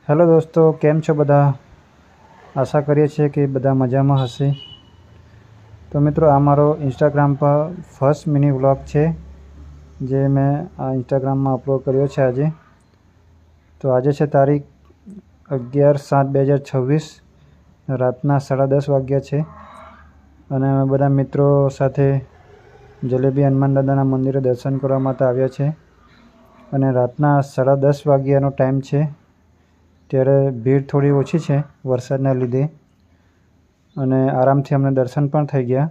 Hello દોસ્તો, કેમ છો બધા? આશા કરીએ છીએ કે બધા મજામાં હશે. તો મિત્રો, આ મારો ઇન્સ્ટાગ્રામ પર ફર્સ્ટ મિની વ્લોગ છે જે મેં આ ઇન્સ્ટાગ્રામમાં અપલોડ કર્યો છે આજે. તો આજે છે તારીખ 11/7/2026, રાતના 10:30 વાગ્યા છે અને અમે બધા મિત્રો સાથે જલેબી હનુમાન દાદાના મંદિરે દર્શન કરવા માટે આવ્યા છે. અને રાતના 10:30 વાગ્યાનો ટાઈમ છે, ત્યારે ભીડ થોડી ઓછી છે વરસાદના લીધે અને આરામથી અમને દર્શન પણ થઈ ગયા.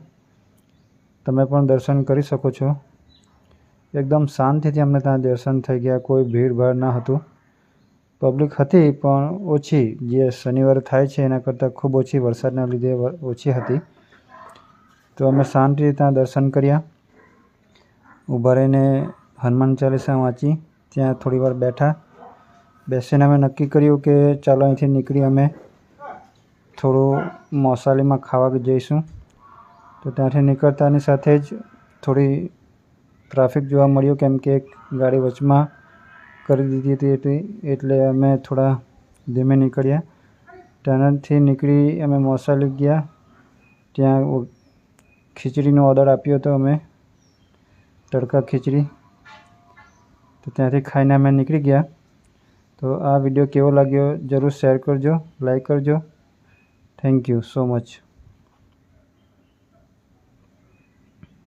તમે પણ દર્શન કરી શકો છો. એકદમ શાંતિથી અમને ત્યાં દર્શન થઈ ગયા. કોઈ ભીડભાડ ન હતું. પબ્લિક હતી પણ ઓછી, જે શનિવારે થાય છે એના કરતાં ખૂબ ઓછી, વરસાદના લીધે ઓછી હતી. તો અમે શાંતિથી ત્યાં દર્શન કર્યા. ઊભા રહીને હનુમાન ચાલીસા વાંચી ત્યાં થોડી વાર બેઠા. બેસીને અમે નક્કી કર્યું કે ચાલો અહીંથી નીકળી અમે થોડું મોસાલીમાં ખાવા જઈશું. તો ત્યાંથી નીકળતાની સાથે જ થોડી ટ્રાફિક જોવા મળ્યું, કેમ કે એક ગાડી વચમાં કરી દીધી હતી, એટલે અમે થોડા ધીમે નીકળ્યા. ત્યાંથી નીકળી અમે મોસાલી ગયા. ત્યાં ખીચડીનો ઓર્ડર આપ્યો હતો અમે, તડકા ખીચડી. તો ત્યાંથી ખાઈને અમે નીકળી ગયા. તો આ વિડીયો કેવો લાગ્યો જરૂર શેર કરજો, લાઈક કરજો. Thank you so much.